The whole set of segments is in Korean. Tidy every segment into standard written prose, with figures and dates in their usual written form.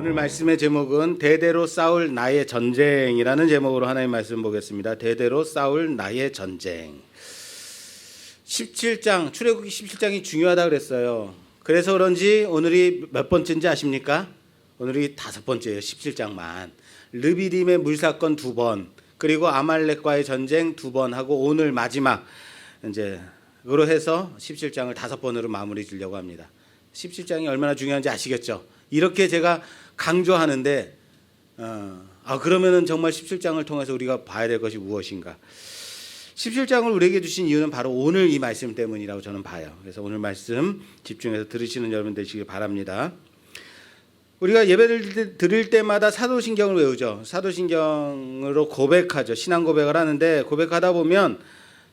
오늘 말씀의 제목은 대대로 싸울 나의 전쟁이라는 제목으로 하나님 말씀 보겠습니다. 대대로 싸울 나의 전쟁. 17장, 출애굽기 17장이 중요하다 그랬어요. 그래서 그런지 오늘이 몇 번째인지 아십니까? 오늘이 5번째예요. 17장만. 르비딤의 물사건 2번, 그리고 아말렉과의 전쟁 2번 하고 오늘 마지막 이제 으로 해서 17장을 5번으로 마무리 지려고 합니다. 17장이 얼마나 중요한지 아시겠죠? 이렇게 제가 강조하는데 그러면은 정말 17장을 통해서 우리가 봐야 될 것이 무엇인가? 17장을 우리에게 주신 이유는 바로 오늘 이 말씀 때문이라고 저는 봐요. 그래서 오늘 말씀 집중해서 들으시는 여러분 되시길 바랍니다. 우리가 예배를 드릴 때마다 사도신경을 외우죠. 사도신경으로 고백하죠. 신앙 고백을 하는데 고백하다 보면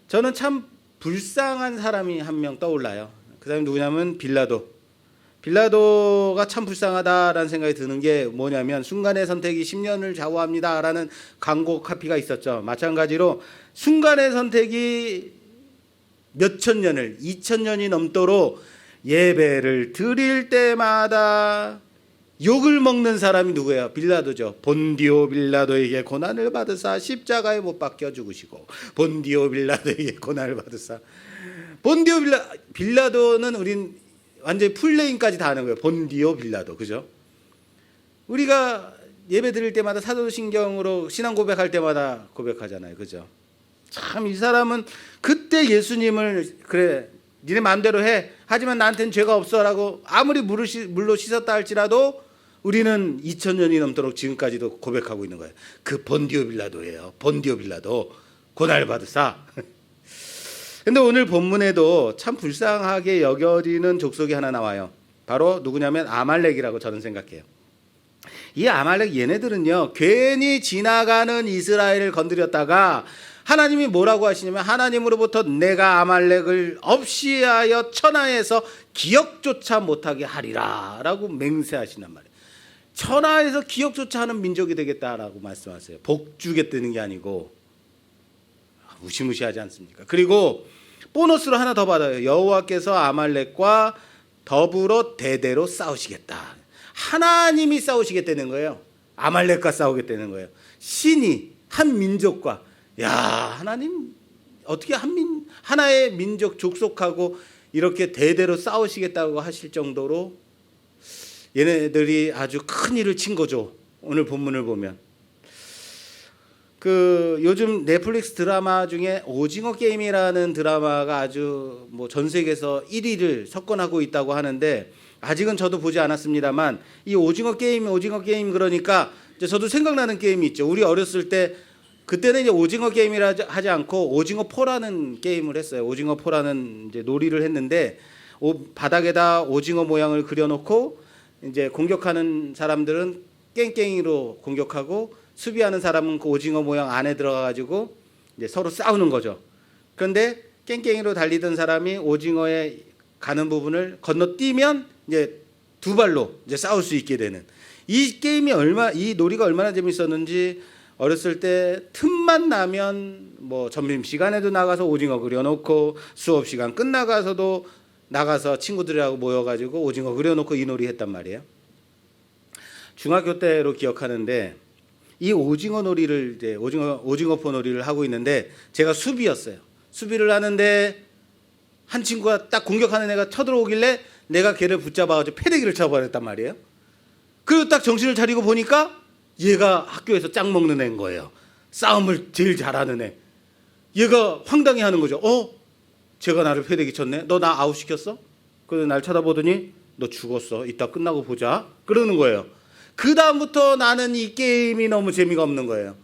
저는 참 불쌍한 사람이 한 명 떠올라요. 그 사람이 누구냐면 빌라도가 참 불쌍하다라는 생각이 드는 게 뭐냐면 순간의 선택이 10년을 좌우합니다라는 광고 카피가 있었죠. 마찬가지로 순간의 선택이 몇천 년을 2000년이 넘도록 예배를 드릴 때마다 욕을 먹는 사람이 누구예요? 빌라도죠. 본디오 빌라도에게 고난을 받으사 십자가에 못 박혀 죽으시고 본디오 빌라도에게 고난을 받으사 본디오 빌라도는 우린 완전히 풀네임까지 다 하는 거예요. 본디오 빌라도. 그죠? 우리가 예배 드릴 때마다 사도신경으로 신앙 고백할 때마다 고백하잖아요. 그죠? 참 이 사람은 그때 예수님을 그래 니네 마음대로 해. 하지만 나한테는 죄가 없어라고 아무리 물로 씻었다 할지라도 우리는 2000년이 넘도록 지금까지도 고백하고 있는 거예요. 그 본디오 빌라도예요. 본디오 빌라도 고난을 받으사. 근데 오늘 본문에도 참 불쌍하게 여겨지는 족속이 하나 나와요. 바로 누구냐면 아말렉이라고 저는 생각해요. 이 아말렉 얘네들은요, 괜히 지나가는 이스라엘을 건드렸다가 하나님이 뭐라고 하시냐면 하나님으로부터 내가 아말렉을 없이 하여 천하에서 기억조차 못하게 하리라 라고 맹세하시단 말이에요. 천하에서 기억조차 하는 민족이 되겠다라고 말씀하세요. 복 주겠다는 게 아니고 무시무시하지 않습니까? 그리고 보너스로 하나 더 받아요. 여호와께서 아말렉과 더불어 대대로 싸우시겠다. 하나님이 싸우시겠다는 거예요. 아말렉과 싸우겠다는 거예요. 신이 한 민족과 하나님 어떻게 하나의 민족 족속하고 이렇게 대대로 싸우시겠다고 하실 정도로 얘네들이 아주 큰 일을 친 거죠. 오늘 본문을 보면 요즘 넷플릭스 드라마 중에 오징어 게임이라는 드라마가 아주 전 세계에서 1위를 석권하고 있다고 하는데 아직은 저도 보지 않았습니다만 이 오징어 게임 그러니까 이제 저도 생각나는 게임이 있죠. 우리 어렸을 때 그때는 이제 오징어 게임이라 하지 않고 오징어 포라는 게임을 했어요. 오징어 포라는 이제 놀이를 했는데 바닥에다 오징어 모양을 그려놓고 이제 공격하는 사람들은 깽깽이로 공격하고 수비하는 사람은 그 오징어 모양 안에 들어가가지고 이제 서로 싸우는 거죠. 그런데 깽깽이로 달리던 사람이 오징어에 가는 부분을 건너뛰면 이제 두 발로 이제 싸울 수 있게 되는 이 게임이 이 놀이가 얼마나 재밌었는지 어렸을 때 틈만 나면 점심 시간에도 나가서 오징어 그려놓고 수업 시간 끝나가서도 나가서 친구들하고 모여가지고 오징어 그려놓고 이 놀이 했단 말이에요. 중학교 때로 기억하는데 이 오징어 놀이를 이제 오징어포 놀이를 하고 있는데 제가 수비였어요. 수비를 하는데 한 친구가 딱 공격하는 애가 쳐들어오길래 내가 걔를 붙잡아가지고 패대기를 쳐버렸단 말이에요. 그리고 딱 정신을 차리고 보니까 얘가 학교에서 짱 먹는 애인 거예요. 싸움을 제일 잘하는 애. 얘가 황당해하는 거죠. 쟤가 나를 패대기 쳤네. 너 나 아웃시켰어? 그래서 날 쳐다보더니 너 죽었어. 이따 끝나고 보자. 그러는 거예요. 그 다음부터 나는 이 게임이 너무 재미가 없는 거예요.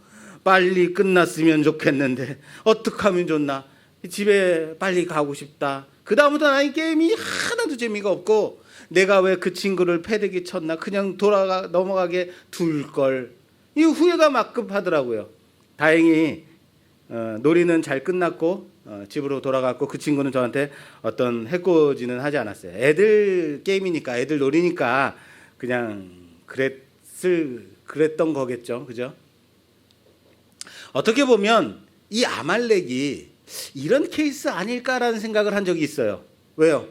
빨리 끝났으면 좋겠는데 어떻게 하면 좋나. 집에 빨리 가고 싶다. 그 다음부터 나는 이 게임이 하나도 재미가 없고 내가 왜 그 친구를 패대기 쳤나. 그냥 넘어가게 둘 걸. 이 후회가 막 급하더라고요. 다행히 놀이는 잘 끝났고 집으로 돌아갔고 그 친구는 저한테 어떤 해코지는 하지 않았어요. 애들 게임이니까 애들 놀이니까 그냥 그랬던 거겠죠. 그죠? 어떻게 보면 이 아말렉이 이런 케이스 아닐까라는 생각을 한 적이 있어요. 왜요?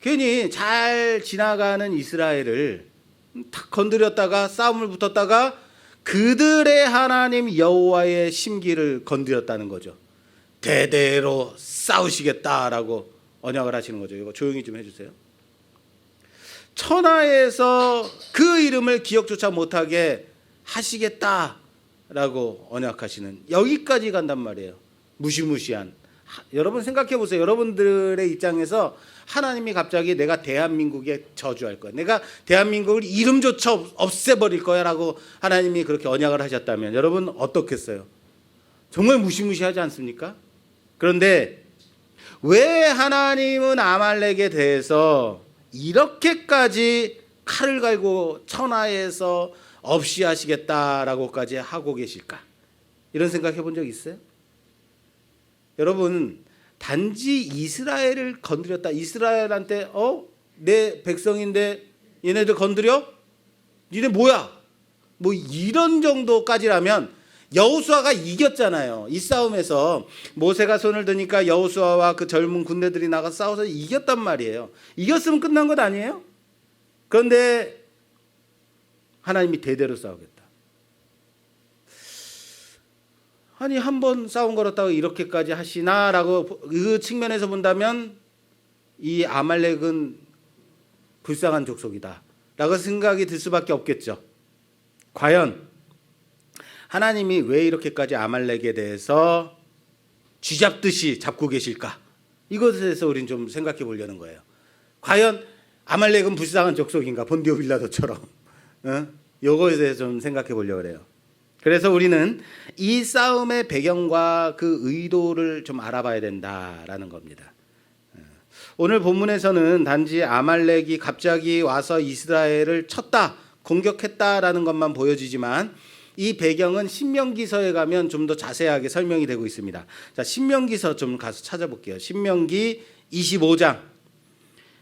괜히 잘 지나가는 이스라엘을 탁 건드렸다가 싸움을 붙었다가 그들의 하나님 여호와의 심기를 건드렸다는 거죠. 대대로 싸우시겠다라고 언약을 하시는 거죠. 이거 조용히 좀 해주세요. 천하에서 그 이름을 기억조차 못하게 하시겠다라고 언약하시는, 여기까지 간단 말이에요. 무시무시한. 여러분 생각해 보세요. 여러분들의 입장에서 하나님이 갑자기 내가 대한민국에 저주할 거야, 내가 대한민국을 이름조차 없애버릴 거야 라고 하나님이 그렇게 언약을 하셨다면 여러분 어떻겠어요? 정말 무시무시하지 않습니까? 그런데 왜 하나님은 아말렉에 대해서 이렇게까지 칼을 갈고 천하에서 없이 하시겠다라고까지 하고 계실까? 이런 생각 해본 적 있어요? 여러분, 단지 이스라엘을 건드렸다, 이스라엘한테 내 백성인데 얘네들 건드려? 니네 뭐야? 뭐 이런 정도까지라면 여호수아가 이겼잖아요. 이 싸움에서 모세가 손을 드니까 여호수아와 그 젊은 군대들이 나가 싸워서 이겼단 말이에요. 이겼으면 끝난 것 아니에요? 그런데 하나님이 대대로 싸우겠다. 아니, 한 번 싸움 걸었다고 이렇게까지 하시나라고 그 측면에서 본다면 이 아말렉은 불쌍한 족속이다 라고 생각이 들 수밖에 없겠죠. 과연 하나님이 왜 이렇게까지 아말렉에 대해서 쥐잡듯이 잡고 계실까? 이것에 대해서 우리는 좀 생각해 보려는 거예요. 과연 아말렉은 불쌍한 족속인가? 본디오 빌라도처럼. 이거에 대해서 좀 생각해 보려고 그래요. 그래서 우리는 이 싸움의 배경과 그 의도를 좀 알아봐야 된다라는 겁니다. 오늘 본문에서는 단지 아말렉이 갑자기 와서 이스라엘을 쳤다, 공격했다라는 것만 보여지지만 이 배경은 신명기서에 가면 좀 더 자세하게 설명이 되고 있습니다. 자, 신명기서 좀 가서 찾아볼게요. 신명기 25장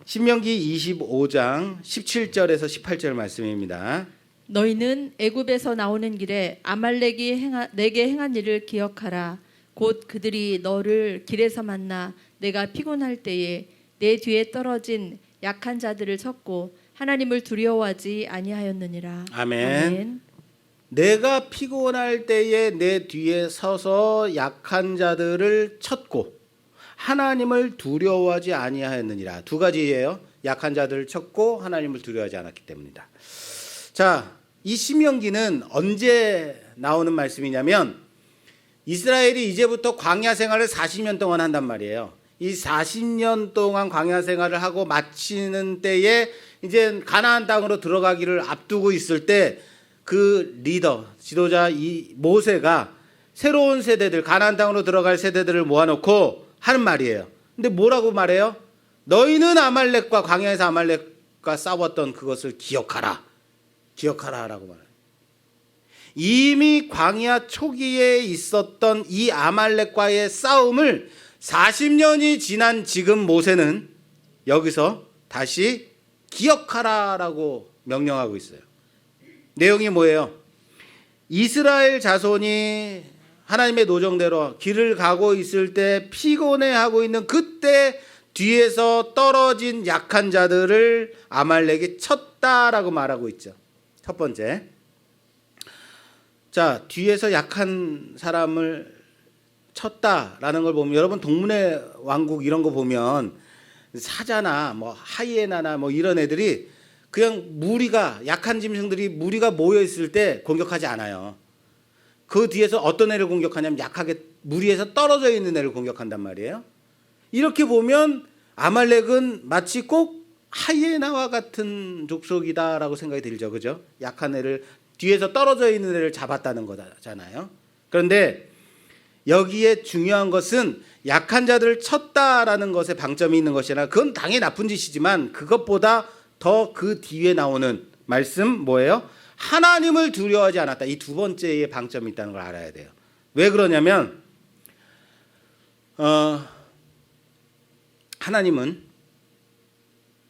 17절에서 18절 말씀입니다. 너희는 애굽에서 나오는 길에 아말렉이 내게 행한 일을 기억하라. 곧 그들이 너를 길에서 만나 내가 피곤할 때에 내 뒤에 떨어진 약한 자들을 쳤고 하나님을 두려워하지 아니하였느니라. 아멘. 내가 피곤할 때에 내 뒤에 서서 약한 자들을 쳤고 하나님을 두려워하지 아니하였느니라. 두 가지예요. 약한 자들을 쳤고 하나님을 두려워하지 않았기 때문이다. 자, 이 신명기는 언제 나오는 말씀이냐면 이스라엘이 이제부터 광야 생활을 40년 동안 한단 말이에요. 이 40년 동안 광야 생활을 하고 마치는 때에 이제 가나안 땅으로 들어가기를 앞두고 있을 때 그 리더, 지도자 이 모세가 새로운 세대들, 가나안 땅으로 들어갈 세대들을 모아놓고 하는 말이에요. 근데 뭐라고 말해요? 너희는 아말렉과 광야에서 아말렉과 싸웠던 그것을 기억하라. 기억하라라고 말해요. 이미 광야 초기에 있었던 이 아말렉과의 싸움을 40년이 지난 지금 모세는 여기서 다시 기억하라라고 명령하고 있어요. 내용이 뭐예요? 이스라엘 자손이 하나님의 노정대로 길을 가고 있을 때 피곤해하고 있는 그때 뒤에서 떨어진 약한 자들을 아말렉이 쳤다라고 말하고 있죠. 첫 번째. 자, 뒤에서 약한 사람을 쳤다라는 걸 보면 여러분 동문의 왕국 이런 거 보면 사자나 뭐 하이에나나 뭐 이런 애들이 그냥 무리가 약한 짐승들이 무리가 모여 있을 때 공격하지 않아요. 그 뒤에서 어떤 애를 공격하냐면 약하게 무리에서 떨어져 있는 애를 공격한단 말이에요. 이렇게 보면 아말렉은 마치 꼭 하이에나와 같은 족속이다라고 생각이 들죠. 그죠? 약한 애를 뒤에서 떨어져 있는 애를 잡았다는 거잖아요. 그런데 여기에 중요한 것은 약한 자들을 쳤다라는 것에 방점이 있는 것이나 그건 당연히 나쁜 짓이지만 그것보다 더 그 뒤에 나오는 말씀 뭐예요? 하나님을 두려워하지 않았다. 이 두 번째의 방점이 있다는 걸 알아야 돼요. 왜 그러냐면 하나님은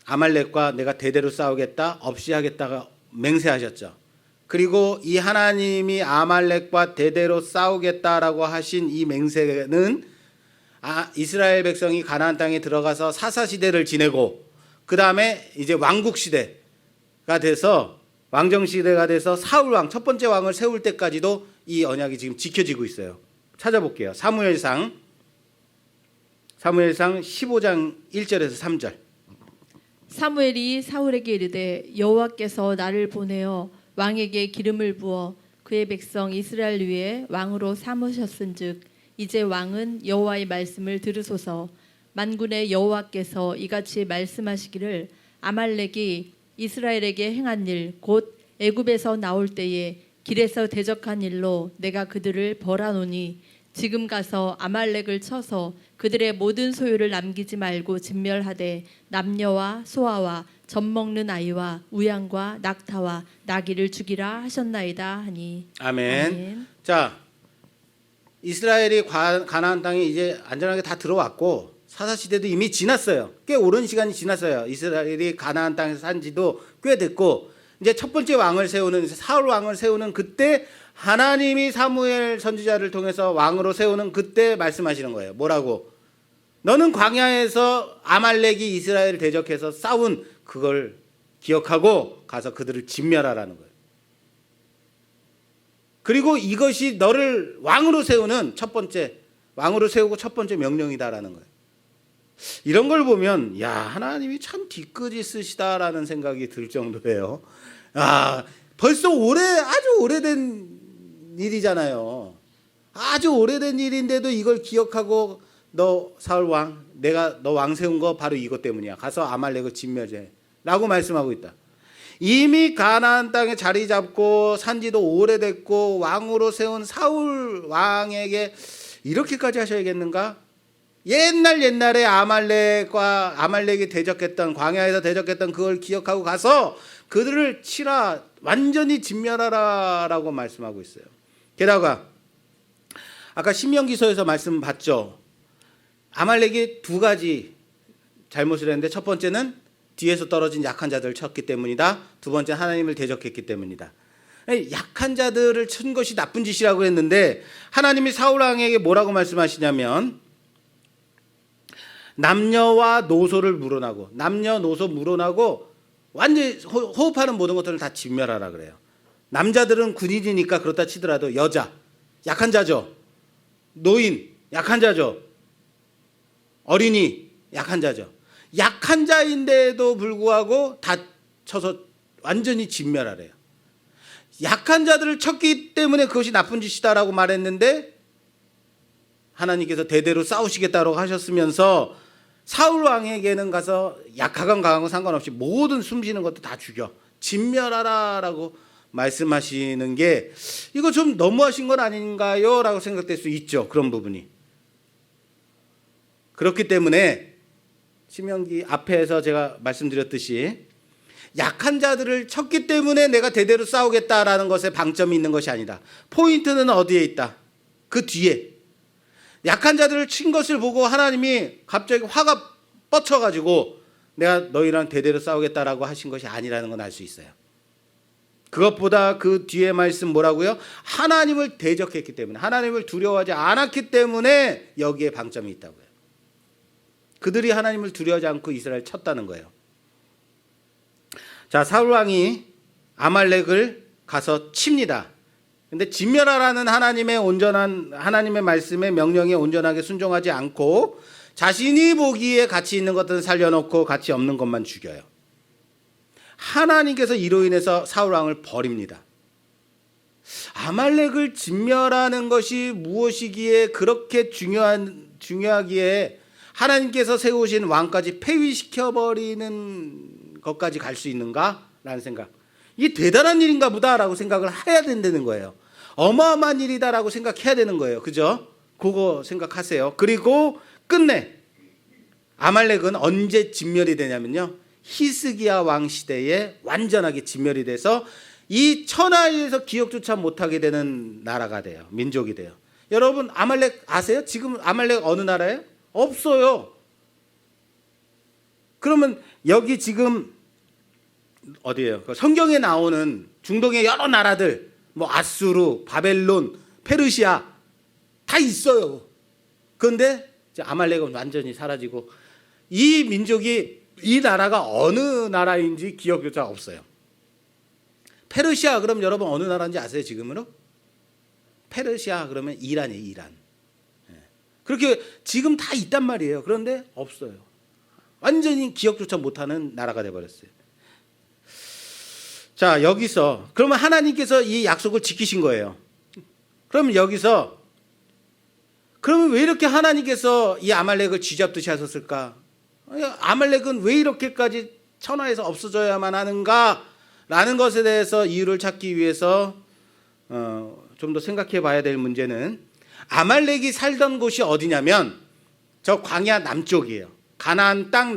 아말렉과 내가 대대로 싸우겠다, 없이 하겠다가 맹세하셨죠. 그리고 이 하나님이 아말렉과 대대로 싸우겠다라고 하신 이 맹세는 이스라엘 백성이 가나안 땅에 들어가서 사사시대를 지내고 그 다음에 이제 왕국시대가 돼서 왕정 시대가 돼서 사울 왕 첫 번째 왕을 세울 때까지도 이 언약이 지금 지켜지고 있어요. 찾아볼게요. 사무엘상 15장 1절에서 3절. 사무엘이 사울에게 이르되 여호와께서 나를 보내어 왕에게 기름을 부어 그의 백성 이스라엘 위에 왕으로 삼으셨은즉 이제 왕은 여호와의 말씀을 들으소서. 만군의 여호와께서 이같이 말씀하시기를 아말렉이 이스라엘에게 행한 일 곧 애굽에서 나올 때에 길에서 대적한 일로 내가 그들을 벌하노니 지금 가서 아말렉을 쳐서 그들의 모든 소유를 남기지 말고 진멸하되 남녀와 소아와 젖먹는 아이와 우양과 낙타와 나귀를 죽이라 하셨나이다 하니. 아멘. 아멘. 자, 이스라엘이 가나안 땅에 이제 안전하게 다 들어왔고 사사 시대도 이미 지났어요. 꽤 오랜 시간이 지났어요. 이스라엘이 가나안 땅에서 산 지도 꽤 됐고 이제 첫 번째 왕을 세우는 사울 왕을 세우는 그때 하나님이 사무엘 선지자를 통해서 왕으로 세우는 그때 말씀하시는 거예요. 뭐라고? 너는 광야에서 아말렉이 이스라엘을 대적해서 싸운 그걸 기억하고 가서 그들을 진멸하라는 거예요. 그리고 이것이 너를 왕으로 세우는 첫 번째 왕으로 세우고 첫 번째 명령이다라는 거예요. 이런 걸 보면 야, 하나님이 참 뒤끝이 쓰시다라는 생각이 들 정도예요. 아, 벌써 아주 오래된 일이잖아요. 아주 오래된 일인데도 이걸 기억하고 너 사울 왕, 내가 너 왕 세운 거 바로 이것 때문이야. 가서 아말렉을 진멸해라고 말씀하고 있다. 이미 가나안 땅에 자리 잡고 산지도 오래됐고 왕으로 세운 사울 왕에게 이렇게까지 하셔야겠는가? 옛날에 아말렉이 대적했던 광야에서 대적했던 그걸 기억하고 가서 그들을 치라, 완전히 진멸하라라고 말씀하고 있어요. 게다가 아까 신명기서에서 말씀 봤죠. 아말렉이 두 가지 잘못을 했는데 첫 번째는 뒤에서 떨어진 약한 자들을 쳤기 때문이다. 두 번째 하나님을 대적했기 때문이다. 약한 자들을 친 것이 나쁜 짓이라고 했는데 하나님이 사울 왕에게 뭐라고 말씀하시냐면 남녀와 노소를 물어나고 남녀노소 물어나고 완전히 호흡하는 모든 것들을 다 진멸하라 그래요. 남자들은 군인이니까 그렇다 치더라도 여자 약한 자죠. 노인 약한 자죠. 어린이 약한 자죠. 약한 자인데도 불구하고 다 쳐서 완전히 진멸하래요. 약한 자들을 쳤기 때문에 그것이 나쁜 짓이다라고 말했는데 하나님께서 대대로 싸우시겠다고 하셨으면서 사울 왕에게는 가서 약하건 강하건 상관없이 모든 숨쉬는 것도 다 죽여 진멸하라라고 말씀하시는 게 이거 좀 너무하신 건 아닌가요? 라고 생각될 수 있죠. 그런 부분이. 그렇기 때문에 신명기 앞에서 제가 말씀드렸듯이 약한 자들을 쳤기 때문에 내가 대대로 싸우겠다라는 것에 방점이 있는 것이 아니다. 포인트는 어디에 있다? 그 뒤에. 약한 자들을 친 것을 보고 하나님이 갑자기 화가 뻗쳐가지고 내가 너희랑 대대로 싸우겠다라고 하신 것이 아니라는 건 알 수 있어요. 그것보다 그 뒤에 말씀 뭐라고요? 하나님을 대적했기 때문에, 하나님을 두려워하지 않았기 때문에 여기에 방점이 있다고요. 그들이 하나님을 두려워하지 않고 이스라엘을 쳤다는 거예요. 자, 사울 왕이 아말렉을 가서 칩니다. 근데 진멸하라는 하나님의 말씀에 명령에 온전하게 순종하지 않고 자신이 보기에 가치 있는 것들은 살려놓고 가치 없는 것만 죽여요. 하나님께서 이로 인해서 사울 왕을 버립니다. 아말렉을 진멸하는 것이 무엇이기에 그렇게 중요하기에 하나님께서 세우신 왕까지 폐위시켜버리는 것까지 갈 수 있는가라는 생각. 이게 대단한 일인가 보다라고 생각을 해야 된다는 거예요. 어마어마한 일이다라고 생각해야 되는 거예요. 그죠? 그거 생각하세요. 그리고 끝내 아말렉은 언제 진멸이 되냐면요, 히스기야 왕 시대에 완전하게 진멸이 돼서 이 천하에서 기억조차 못하게 되는 나라가 돼요. 민족이 돼요. 여러분 아말렉 아세요? 지금 아말렉 어느 나라예요? 없어요. 그러면 여기 지금 어디예요? 성경에 나오는 중동의 여러 나라들, 뭐 아수르, 바벨론, 페르시아 다 있어요. 그런데 이제 아말렉은 완전히 사라지고 이 민족이, 이 나라가 어느 나라인지 기억조차 없어요. 페르시아 그럼 여러분 어느 나라인지 아세요 지금으로? 페르시아 그러면 이란이에요, 이란. 예. 그렇게 지금 다 있단 말이에요. 그런데 없어요. 완전히 기억조차 못하는 나라가 돼버렸어요. 자, 여기서 그러면 하나님께서 이 약속을 지키신 거예요. 그러면 여기서 그러면 왜 이렇게 하나님께서 이 아말렉을 쥐잡듯이 하셨을까? 아말렉은 왜 이렇게까지 천하에서 없어져야만 하는가라는 것에 대해서 이유를 찾기 위해서 좀 더 생각해 봐야 될 문제는 아말렉이 살던 곳이 어디냐면 저 광야 남쪽이에요. 가나안 땅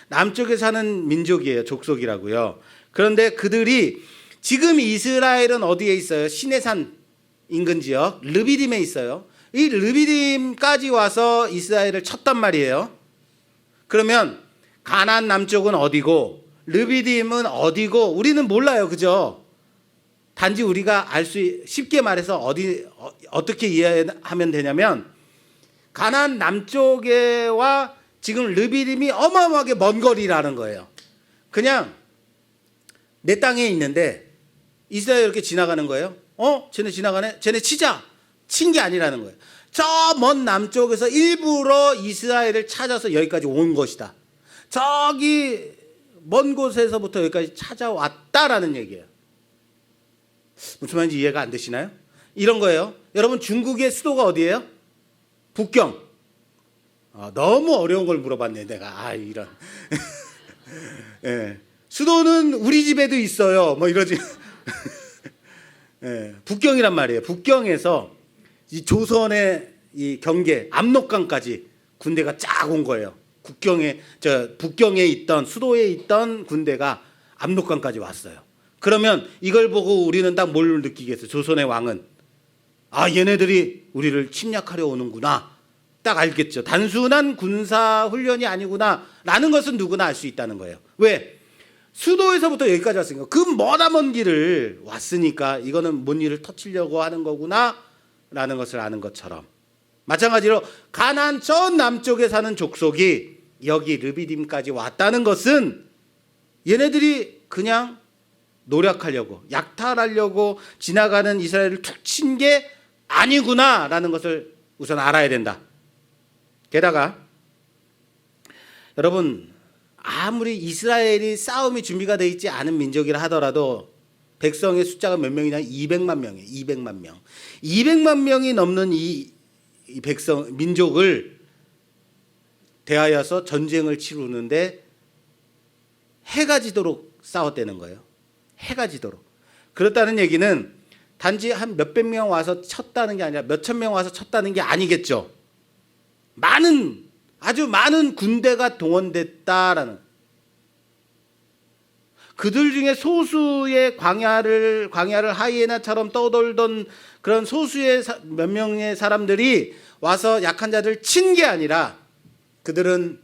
남쪽에 사는 민족이에요. 족속이라고요. 그런데 그들이 지금 이스라엘은 어디에 있어요? 시내산 인근 지역 르비딤에 있어요. 이 르비딤까지 와서 이스라엘을 쳤단 말이에요. 그러면 가나안 남쪽은 어디고 르비딤은 어디고 우리는 몰라요. 그죠? 단지 우리가 쉽게 말해서 어떻게 이해하면 되냐면 가나안 남쪽에와 지금 르비딤이 어마어마하게 먼 거리라는 거예요. 그냥 내 땅에 있는데 이스라엘 이렇게 지나가는 거예요. 쟤네 지나가네. 쟤네 치자. 친 게 아니라는 거예요. 저 먼 남쪽에서 일부러 이스라엘을 찾아서 여기까지 온 것이다. 저기 먼 곳에서부터 여기까지 찾아왔다라는 얘기예요. 무슨 말인지 이해가 안 되시나요? 이런 거예요. 여러분 중국의 수도가 어디예요? 북경. 너무 어려운 걸 물어봤네 내가. 이런. 예. 수도는 우리 집에도 있어요. 뭐 이러지. 예. 북경이란 말이에요. 북경에서 이 조선의 이 경계 압록강까지 군대가 쫙 온 거예요. 북경에 있던 수도에 있던 군대가 압록강까지 왔어요. 그러면 이걸 보고 우리는 딱 뭘 느끼겠어요? 조선의 왕은 얘네들이 우리를 침략하려 오는구나. 딱 알겠죠. 단순한 군사 훈련이 아니구나 라는 것은 누구나 알 수 있다는 거예요. 왜? 수도에서부터 여기까지 왔으니까 그 머나먼 길을 왔으니까 이거는 뭔 일을 터치려고 하는 거구나 라는 것을 아는 것처럼 마찬가지로 가나안 저 남쪽에 사는 족속이 여기 르비딤까지 왔다는 것은 얘네들이 그냥 노력하려고 약탈하려고 지나가는 이스라엘을 툭 친 게 아니구나라는 것을 우선 알아야 된다. 게다가 여러분 아무리 이스라엘이 싸움이 준비가 되어 있지 않은 민족이라 하더라도 백성의 숫자가 몇 명이냐? 200만 명이에요. 200만 명. 200만 명이 넘는 이 민족을 대하여서 전쟁을 치르는데 해가 지도록 싸웠다는 거예요. 해가 지도록. 그렇다는 얘기는 단지 한 몇백 명 와서 쳤다는 게 아니라 몇천 명 와서 쳤다는 게 아니겠죠. 아주 많은 군대가 동원됐다라는. 그들 중에 소수의 광야를 하이에나처럼 떠돌던 그런 소수의 몇 명의 사람들이 와서 약한 자들 친 게 아니라 그들은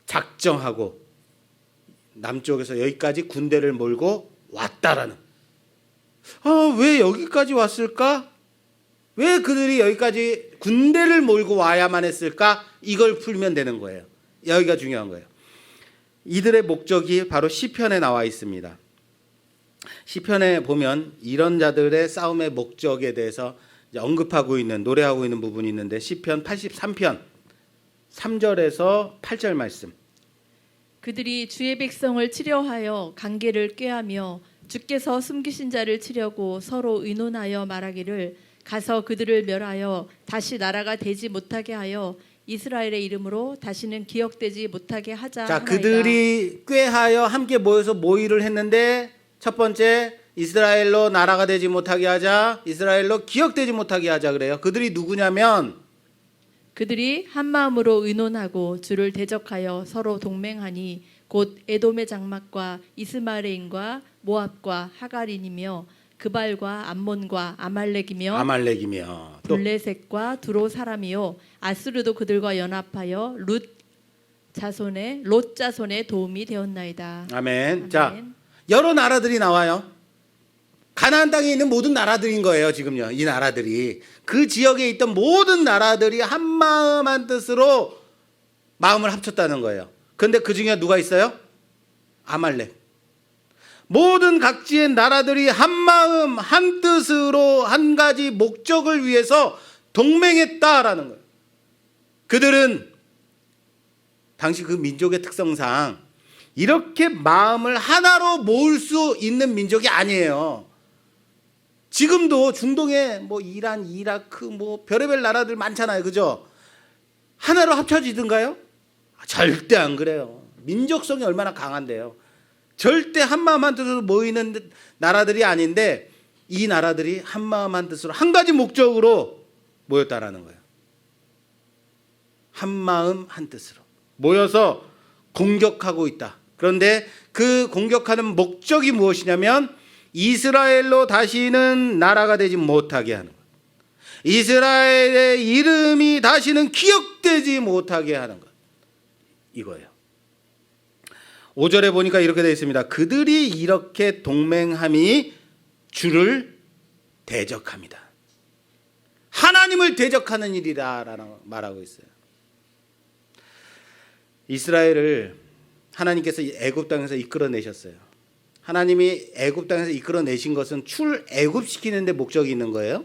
작정하고 남쪽에서 여기까지 군대를 몰고 왔다라는. 왜 여기까지 왔을까? 왜 그들이 여기까지 군대를 몰고 와야만 했을까? 이걸 풀면 되는 거예요. 여기가 중요한 거예요. 이들의 목적이 바로 시편에 나와 있습니다. 시편에 보면 이런 자들의 싸움의 목적에 대해서 언급하고 있는, 노래하고 있는 부분이 있는데 시편 83편 3절에서 8절 말씀. 그들이 주의 백성을 치려하여 관계를 꾀하며 주께서 숨기신 자를 치려고 서로 의논하여 말하기를 가서 그들을 멸하여 다시 나라가 되지 못하게 하여 이스라엘의 이름으로 다시는 기억되지 못하게 하자. 자, 그들이 꾀하여 함께 모여서 모의를 했는데 첫 번째 이스라엘로 나라가 되지 못하게 하자, 이스라엘로 기억되지 못하게 하자 그래요. 그들이 누구냐면 그들이 한 마음으로 의논하고 주를 대적하여 서로 동맹하니 곧 에돔의 장막과 이스마엘인과 모압과 하갈인이며 그발과 암몬과 아말렉이며 또 블레셋과 두로 사람이요 아스르도 그들과 연합하여 롯 자손의 도움이 되었나이다. 아멘. 자, 여러 나라들이 나와요. 가나안 땅에 있는 모든 나라들인 거예요. 지금요. 이 나라들이 그 지역에 있던 모든 나라들이 한 마음 한 뜻으로 마음을 합쳤다는 거예요. 그런데 그 중에 누가 있어요? 아말렉. 모든 각지의 나라들이 한 마음 한 뜻으로 한 가지 목적을 위해서 동맹했다라는 거예요. 그들은 당시 그 민족의 특성상 이렇게 마음을 하나로 모을 수 있는 민족이 아니에요. 지금도 중동에 뭐 이란, 이라크 뭐 별의별 나라들 많잖아요. 그죠? 하나로 합쳐지든가요? 절대 안 그래요. 민족성이 얼마나 강한데요. 절대 한 마음 한 뜻으로 모이는 나라들이 아닌데 이 나라들이 한 마음 한 뜻으로 한 가지 목적으로 모였다라는 거예요. 한 마음 한 뜻으로 모여서 공격하고 있다. 그런데 그 공격하는 목적이 무엇이냐면 이스라엘로 다시는 나라가 되지 못하게 하는 것. 이스라엘의 이름이 다시는 기억되지 못하게 하는 것. 이거예요. 5절에 보니까 이렇게 되어 있습니다. 그들이 이렇게 동맹함이 주를 대적합니다. 하나님을 대적하는 일이라라고 말하고 있어요. 이스라엘을 하나님께서 애굽 땅에서 이끌어내셨어요. 하나님이 애굽 땅에서 이끌어내신 것은 출애굽시키는 데 목적이 있는 거예요?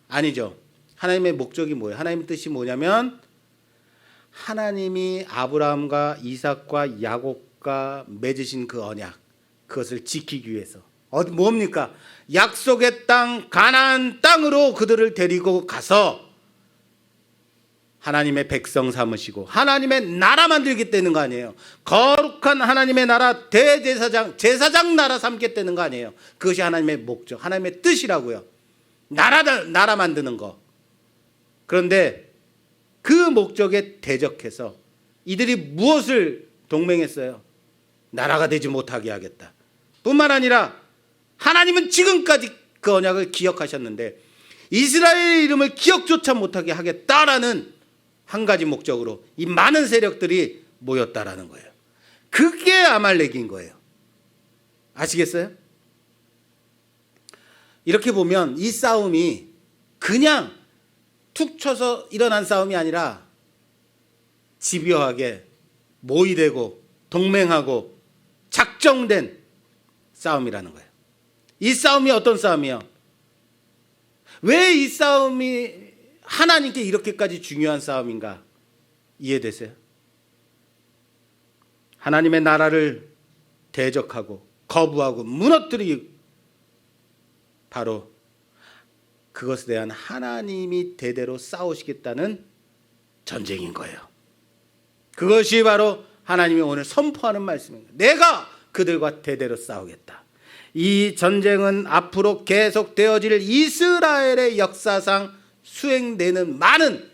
아니죠. 하나님의 목적이 뭐예요? 하나님의 뜻이 뭐냐면 하나님이 아브라함과 이삭과 야곱과 맺으신 그 언약, 그것을 지키기 위해서 뭡니까? 약속의 땅 가나안 땅으로 그들을 데리고 가서 하나님의 백성 삼으시고 하나님의 나라 만들겠다는 거 아니에요. 거룩한 하나님의 나라 제사장 나라 삼겠다는 거 아니에요. 그것이 하나님의 목적, 하나님의 뜻이라고요. 나라 만드는 거. 그런데 그 목적에 대적해서 이들이 무엇을 동맹했어요? 나라가 되지 못하게 하겠다. 뿐만 아니라 하나님은 지금까지 그 언약을 기억하셨는데 이스라엘의 이름을 기억조차 못하게 하겠다라는 한 가지 목적으로 이 많은 세력들이 모였다라는 거예요. 그게 아말렉인 거예요. 아시겠어요? 이렇게 보면 이 싸움이 그냥 툭 쳐서 일어난 싸움이 아니라 집요하게 모의되고 동맹하고 작정된 싸움이라는 거예요. 이 싸움이 어떤 싸움이요? 왜 이 싸움이 하나님께 이렇게까지 중요한 싸움인가 이해되세요? 하나님의 나라를 대적하고 거부하고 무너뜨리고 바로 그것에 대한 하나님이 대대로 싸우시겠다는 전쟁인 거예요. 그것이 바로 하나님이 오늘 선포하는 말씀입니다. 내가 그들과 대대로 싸우겠다. 이 전쟁은 앞으로 계속되어질 이스라엘의 역사상 수행되는 많은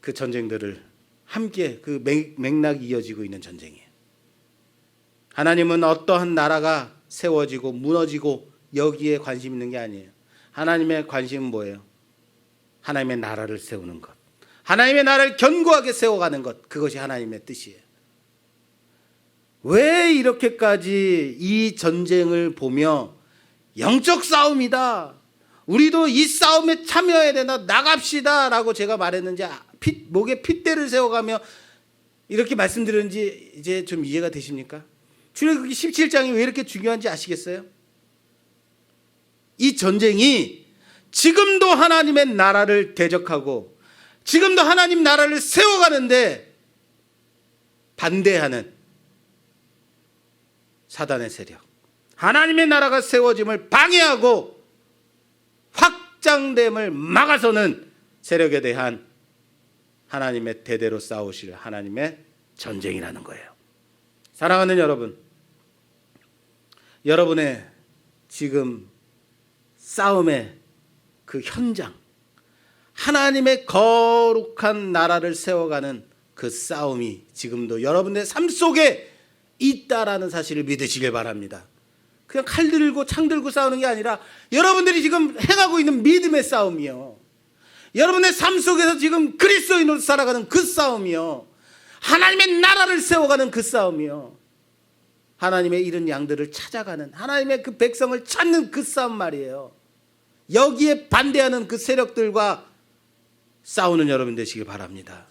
그 전쟁들을 함께 그 맥락이 이어지고 있는 전쟁이에요. 하나님은 어떠한 나라가 세워지고 무너지고 여기에 관심 있는 게 아니에요. 하나님의 관심은 뭐예요? 하나님의 나라를 세우는 것, 하나님의 나라를 견고하게 세워가는 것, 그것이 하나님의 뜻이에요. 왜 이렇게까지 이 전쟁을 보며 영적 싸움이다, 우리도 이 싸움에 참여해야 되나, 나갑시다 라고 제가 말했는지 목에 핏대를 세워가며 이렇게 말씀드렸는지 이제 좀 이해가 되십니까? 출애굽기 17장이 왜 이렇게 중요한지 아시겠어요? 이 전쟁이 지금도 하나님의 나라를 대적하고 지금도 하나님 나라를 세워가는데 반대하는 사단의 세력, 하나님의 나라가 세워짐을 방해하고 확장됨을 막아서는 세력에 대한 하나님의 대대로 싸우실 하나님의 전쟁이라는 거예요. 사랑하는 여러분, 여러분의 지금 싸움의 그 현장, 하나님의 거룩한 나라를 세워가는 그 싸움이 지금도 여러분의 삶 속에 있다라는 사실을 믿으시길 바랍니다. 그냥 칼 들고 창 들고 싸우는 게 아니라 여러분들이 지금 행하고 있는 믿음의 싸움이요, 여러분의 삶 속에서 지금 그리스도인으로 살아가는 그 싸움이요, 하나님의 나라를 세워가는 그 싸움이요, 하나님의 잃은 양들을 찾아가는, 하나님의 그 백성을 찾는 그 싸움 말이에요. 여기에 반대하는 그 세력들과 싸우는 여러분 되시길 바랍니다.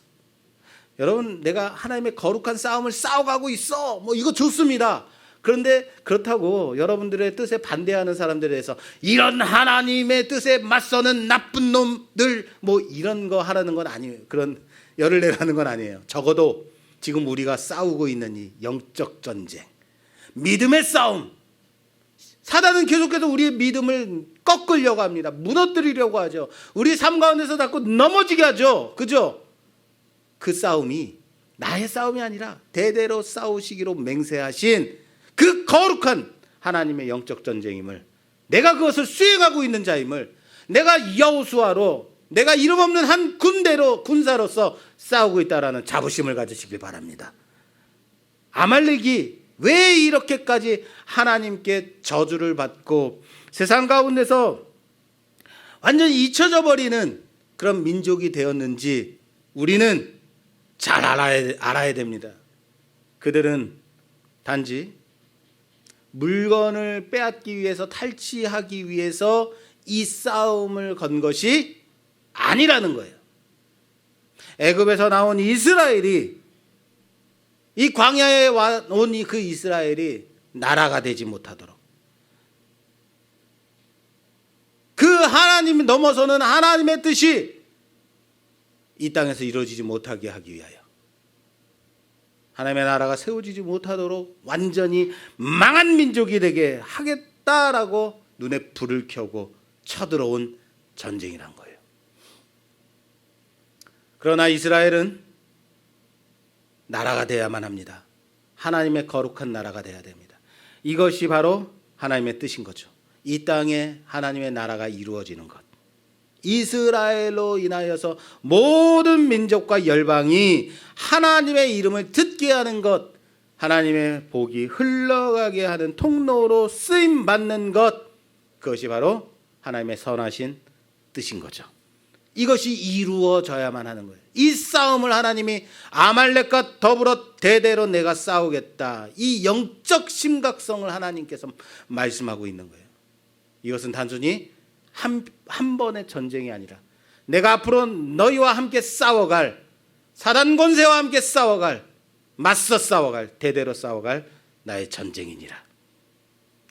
여러분, 내가 하나님의 거룩한 싸움을 싸워가고 있어, 뭐 이거 좋습니다. 그런데 그렇다고 여러분들의 뜻에 반대하는 사람들에 대해서 이런 하나님의 뜻에 맞서는 나쁜 놈들 뭐 이런 거 하라는 건 아니에요. 그런 열을 내라는 건 아니에요. 적어도 지금 우리가 싸우고 있는 이 영적 전쟁, 믿음의 싸움, 사단은 계속해서 우리의 믿음을 꺾으려고 합니다. 무너뜨리려고 하죠. 우리 삶 가운데서 자꾸 넘어지게 하죠. 그죠? 그 싸움이 나의 싸움이 아니라 대대로 싸우시기로 맹세하신 그 거룩한 하나님의 영적 전쟁임을, 내가 그것을 수행하고 있는 자임을, 내가 여호수아로, 내가 이름 없는 한 군사로서 싸우고 있다라는 자부심을 가지시길 바랍니다. 아말렉이 왜 이렇게까지 하나님께 저주를 받고 세상 가운데서 완전히 잊혀져 버리는 그런 민족이 되었는지 우리는 잘 알아야 됩니다. 그들은 단지 물건을 빼앗기 위해서, 탈취하기 위해서 이 싸움을 건 것이 아니라는 거예요. 애굽에서 나온 이스라엘이, 이 광야에 온 그 이스라엘이 나라가 되지 못하도록, 그 하나님 넘어서는 하나님의 뜻이 이 땅에서 이루어지지 못하게 하기 위하여, 하나님의 나라가 세워지지 못하도록 완전히 망한 민족이 되게 하겠다라고 눈에 불을 켜고 쳐들어온 전쟁이란 거예요. 그러나 이스라엘은 나라가 돼야만 합니다. 하나님의 거룩한 나라가 돼야 됩니다. 이것이 바로 하나님의 뜻인 거죠. 이 땅에 하나님의 나라가 이루어지는 것, 이스라엘로 인하여서 모든 민족과 열방이 하나님의 이름을 듣게 하는 것, 하나님의 복이 흘러가게 하는 통로로 쓰임 받는 것, 그것이 바로 하나님의 선하신 뜻인 거죠. 이것이 이루어져야만 하는 거예요. 이 싸움을 하나님이 아말렉과 더불어 대대로 내가 싸우겠다, 이 영적 심각성을 하나님께서 말씀하고 있는 거예요. 이것은 단순히 한 번의 전쟁이 아니라 내가 앞으로 너희와 함께 싸워갈, 사단 권세와 함께 싸워갈, 맞서 싸워갈, 대대로 싸워갈 나의 전쟁이니라.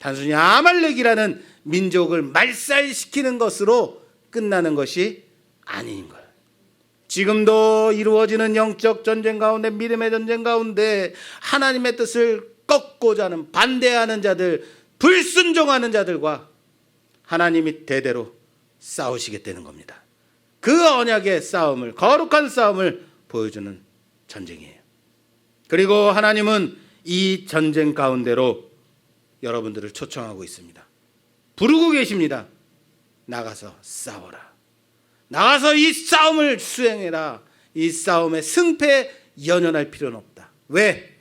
단순히 아말렉이라는 민족을 말살시키는 것으로 끝나는 것이 아닌 걸. 지금도 이루어지는 영적 전쟁 가운데, 믿음의 전쟁 가운데 하나님의 뜻을 꺾고자 하는, 반대하는 자들, 불순종하는 자들과 하나님이 대대로 싸우시겠다는 겁니다. 그 언약의 싸움을, 거룩한 싸움을 보여주는 전쟁이에요. 그리고 하나님은 이 전쟁 가운데로 여러분들을 초청하고 있습니다. 부르고 계십니다. 나가서 싸워라. 나가서 이 싸움을 수행해라. 이 싸움의 승패에 연연할 필요는 없다. 왜?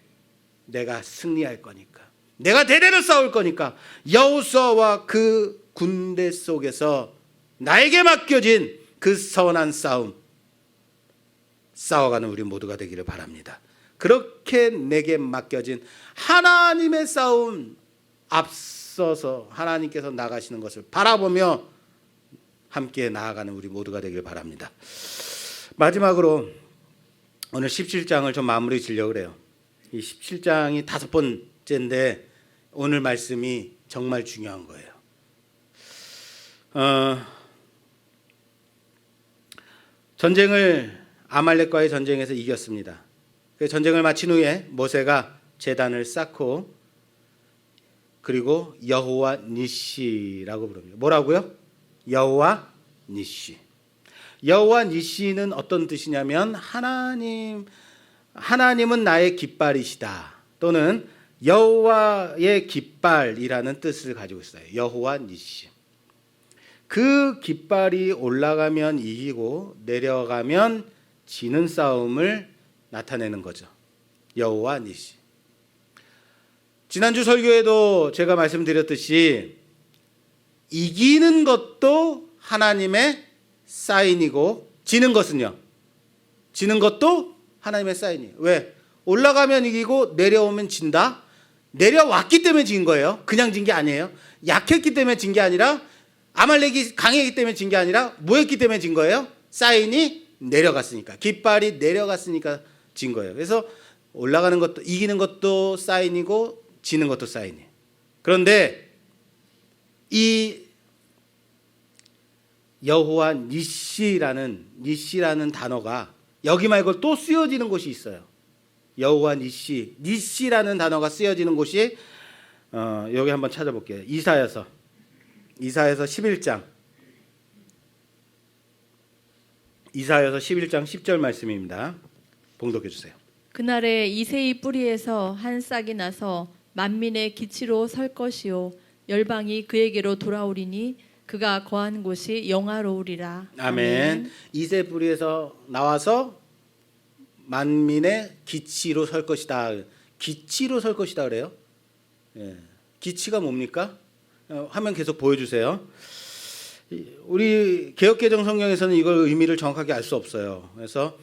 내가 승리할 거니까. 내가 대대로 싸울 거니까. 여호수아와 그 군대 속에서 나에게 맡겨진 그 선한 싸움, 싸워가는 우리 모두가 되기를 바랍니다. 그렇게 내게 맡겨진 하나님의 싸움, 앞서서 하나님께서 나가시는 것을 바라보며 함께 나아가는 우리 모두가 되길 바랍니다. 마지막으로 오늘 17장을 좀 마무리 지려고 그래요. 이 17장이 5번째인데 오늘 말씀이 정말 중요한 거예요. 전쟁을, 아말렉과의 전쟁에서 이겼습니다. 그 전쟁을 마친 후에 모세가 제단을 쌓고, 그리고 여호와 니시라고 부릅니다. 뭐라고요? 여호와 니시. 여호와 니시는 어떤 뜻이냐면 하나님은 나의 깃발이시다, 또는 여호와의 깃발이라는 뜻을 가지고 있어요. 여호와 니시. 그 깃발이 올라가면 이기고 내려가면 지는 싸움을 나타내는 거죠. 여호와 니시. 지난주 설교에도 제가 말씀드렸듯이 이기는 것도 하나님의 사인이고, 지는 것은요, 지는 것도 하나님의 사인이에요. 왜? 올라가면 이기고 내려오면 진다. 내려왔기 때문에 진 거예요. 그냥 진 게 아니에요. 약했기 때문에 진 게 아니라, 아말렉이 강했기 때문에 진 게 아니라 뭐했기 때문에 진 거예요? 사인이 내려갔으니까, 깃발이 내려갔으니까 진 거예요. 그래서 올라가는 것도, 이기는 것도 사인이고 지는 것도 사인이에요. 그런데 이 여호와 니시라는 단어가 여기 말고 또 쓰여지는 곳이 있어요. 여호와 니시라는 단어가 쓰여지는 곳이 여기 한번 찾아볼게요. 이사야서 11장 10절 말씀입니다. 봉독해 주세요. 그날에 이새의 뿌리에서 한 싹이 나서 만민의 기치로 설 것이요 열방이 그에게로 돌아오리니 그가 거한 곳이 영화로우리라. 아멘. 이새 뿌리에서 나와서 만민의 기치로 설 것이다. 기치로 설 것이다 그래요. 예. 기치가 뭡니까? 화면 계속 보여주세요. 우리 개역개정 성경에서는 이걸 의미를 정확하게 알 수 없어요. 그래서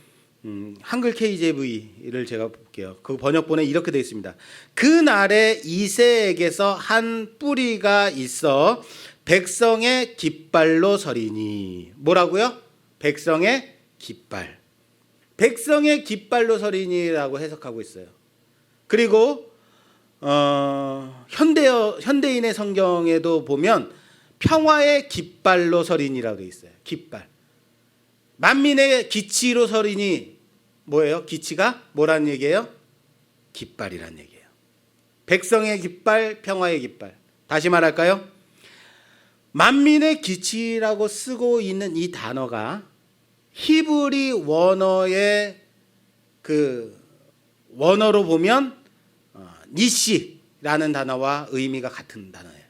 한글 KJV를 제가 볼게요. 그 번역본에 이렇게 되어 있습니다. 그날에 이새에게서 한 뿌리가 있어 백성의 깃발로 서리니. 뭐라고요? 백성의 깃발. 백성의 깃발로 서리니라고 해석하고 있어요. 그리고 현대인의 성경에도 보면 평화의 깃발로 서리니라고 되어 있어요. 깃발. 만민의 기치로 서리니 뭐예요? 기치가 뭐라는 얘기예요? 깃발이라는 얘기예요. 백성의 깃발, 평화의 깃발. 다시 말할까요? 만민의 기치라고 쓰고 있는 이 단어가 히브리 원어의 그 원어로 보면 니시라는 단어와 의미가 같은 단어예요.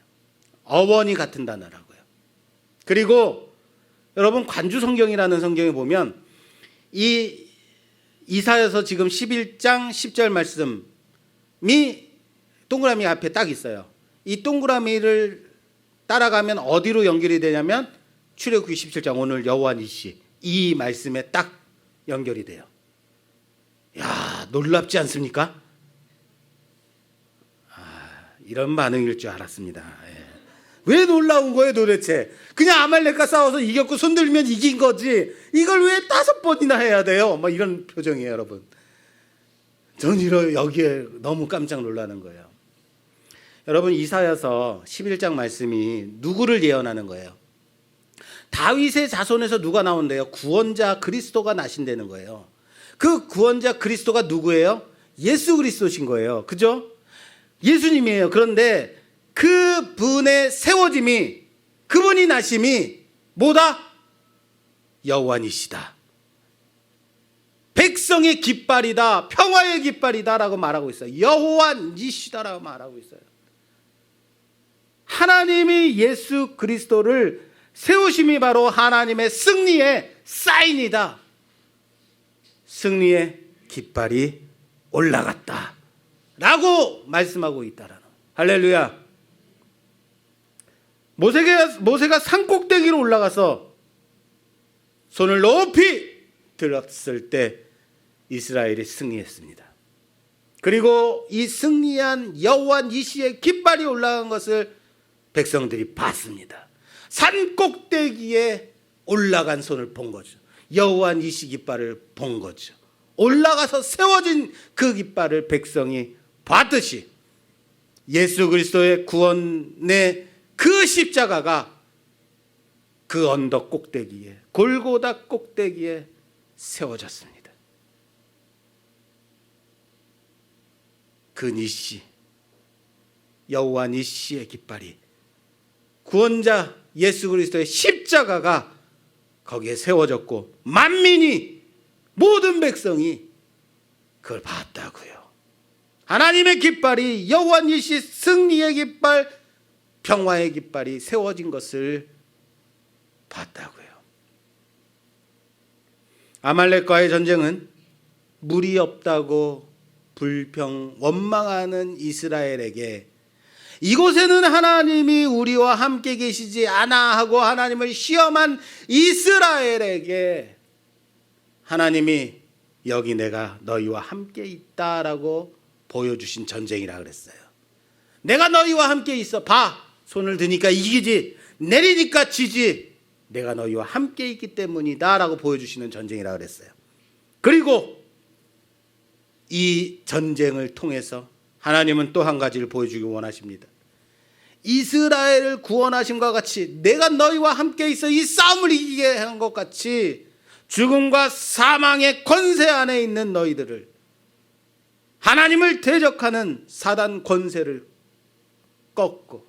어원이 같은 단어라고요. 그리고 여러분 관주 성경이라는 성경에 보면 이 이사야서 지금 11장 10절 말씀이 동그라미 앞에 딱 있어요. 이 동그라미를 따라가면 어디로 연결이 되냐면 출애굽기 17장 오늘 여호와 니시 이 말씀에 딱 연결이 돼요. 야, 놀랍지 않습니까? 이런 반응일 줄 알았습니다. 예. 왜 놀라운 거예요 도대체? 그냥 아말렉과 싸워서 이겼고 손 들면 이긴 거지 이걸 왜 5번이나 해야 돼요? 막 이런 표정이에요 여러분. 전 여기에 너무 깜짝 놀라는 거예요. 여러분 이사야서 11장 말씀이 누구를 예언하는 거예요? 다윗의 자손에서 누가 나온대요? 구원자 그리스도가 나신다는 거예요. 그 구원자 그리스도가 누구예요? 예수 그리스도신 거예요. 그죠? 예수님이에요. 그런데 그분의 세워짐이 그분이 나심이 뭐다? 여호와니시다. 백성의 깃발이다. 평화의 깃발이다라고 말하고 있어요. 여호와니시다라고 말하고 있어요. 하나님이 예수 그리스도를 세우심이 바로 하나님의 승리의 사인이다. 승리의 깃발이 올라갔다 라고 말씀하고 있다라는. 할렐루야. 모세가 산꼭대기로 올라가서 손을 높이 들었을 때 이스라엘이 승리했습니다. 그리고 이 승리한 여호와 니시의 깃발이 올라간 것을 백성들이 봤습니다. 산꼭대기에 올라간 손을 본 거죠. 여호와 니시 깃발을 본 거죠. 올라가서 세워진 그 깃발을 백성이 봤듯이 예수 그리스도의 구원의 그 십자가가 그 언덕 꼭대기에 골고다 꼭대기에 세워졌습니다. 그 니시 여호와 니시의 깃발이 구원자 예수 그리스도의 십자가가 거기에 세워졌고 만민이 모든 백성이 그걸 봤다고요. 하나님의 깃발이 여호와 니시 승리의 깃발 평화의 깃발이 세워진 것을 봤다고요. 아말렉과의 전쟁은 물이 없다고 원망하는 이스라엘에게 이곳에는 하나님이 우리와 함께 계시지 않아 하고 하나님을 시험한 이스라엘에게 하나님이 여기 내가 너희와 함께 있다라고 보여주신 전쟁이라 그랬어요. 내가 너희와 함께 있어. 봐. 손을 드니까 이기지. 내리니까 지지. 내가 너희와 함께 있기 때문이다 라고 보여주시는 전쟁이라 그랬어요. 그리고 이 전쟁을 통해서 하나님은 또 한 가지를 보여주기 원하십니다. 이스라엘을 구원하심과 같이 내가 너희와 함께 있어 이 싸움을 이기게 한 것 같이 죽음과 사망의 권세 안에 있는 너희들을, 하나님을 대적하는 사단 권세를 꺾고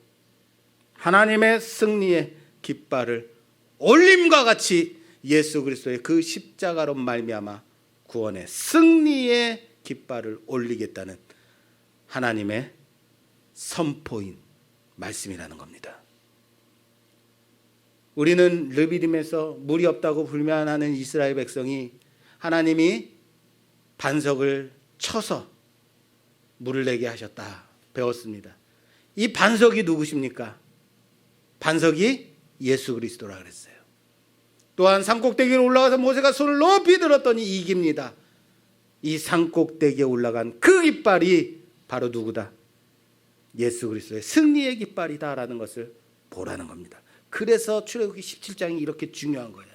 하나님의 승리의 깃발을 올림과 같이 예수 그리스도의 그 십자가로 말미암아 구원의 승리의 깃발을 올리겠다는 하나님의 선포인 말씀이라는 겁니다. 우리는 르비딤에서 물이 없다고 불면하는 이스라엘 백성이 하나님이 반석을 쳐서 물을 내게 하셨다 배웠습니다. 이 반석이 누구십니까? 반석이 예수 그리스도라 그랬어요. 또한 산꼭대기에 올라가서 모세가 손을 높이 들었더니 이깁니다. 이 산꼭대기에 올라간 그 깃발이 바로 누구다? 예수 그리스도의 승리의 깃발이다라는 것을 보라는 겁니다. 그래서 출애굽기 17장이 이렇게 중요한 거예요.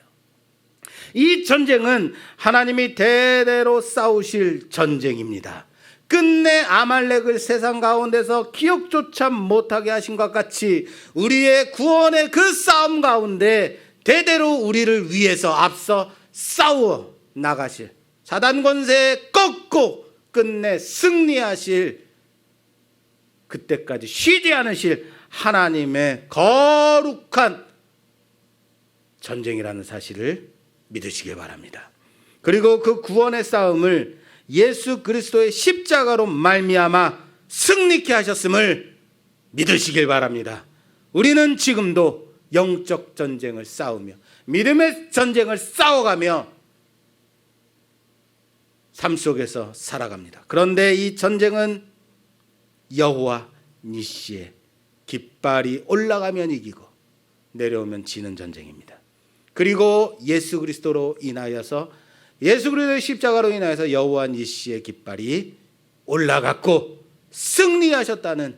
이 전쟁은 하나님이 대대로 싸우실 전쟁입니다. 끝내 아말렉을 세상 가운데서 기억조차 못하게 하신 것 같이 우리의 구원의 그 싸움 가운데 대대로 우리를 위해서 앞서 싸워 나가실, 사단 권세에 꺾고 끝내 승리하실, 그때까지 쉬지 않으실 하나님의 거룩한 전쟁이라는 사실을 믿으시기 바랍니다. 그리고 그 구원의 싸움을 예수 그리스도의 십자가로 말미암아 승리케 하셨음을 믿으시길 바랍니다. 우리는 지금도 영적 전쟁을 싸우며 믿음의 전쟁을 싸워가며 삶 속에서 살아갑니다. 그런데 이 전쟁은 여호와 니시의 깃발이 올라가면 이기고 내려오면 지는 전쟁입니다. 그리고 예수 그리스도로 인하여서, 예수 그리스도의 십자가로 인하여서 여호와 니시의 깃발이 올라갔고 승리하셨다는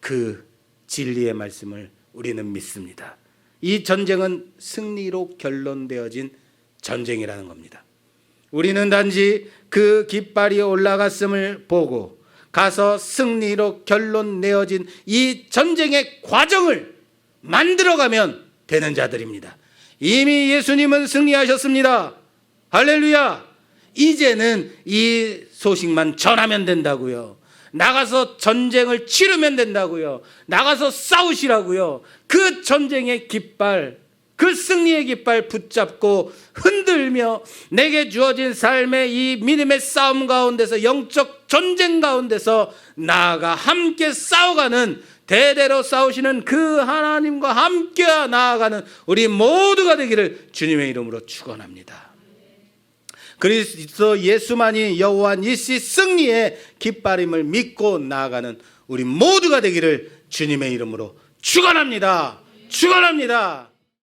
그 진리의 말씀을 우리는 믿습니다. 이 전쟁은 승리로 결론되어진 전쟁이라는 겁니다. 우리는 단지 그 깃발이 올라갔음을 보고 가서 승리로 결론 내어진 이 전쟁의 과정을 만들어가면 되는 자들입니다. 이미 예수님은 승리하셨습니다. 할렐루야. 이제는 이 소식만 전하면 된다고요. 나가서 전쟁을 치르면 된다고요. 나가서 싸우시라고요. 그 전쟁의 깃발, 그 승리의 깃발 붙잡고 흔들며 내게 주어진 삶의 이 믿음의 싸움 가운데서, 영적 전쟁 가운데서 나아가 함께 싸워가는, 대대로 싸우시는 그 하나님과 함께 나아가는 우리 모두가 되기를 주님의 이름으로 축원합니다. 그리스도 예수만이 여호와 니시 승리의 깃발임을 믿고 나아가는 우리 모두가 되기를 주님의 이름으로 축원합니다. 축원합니다.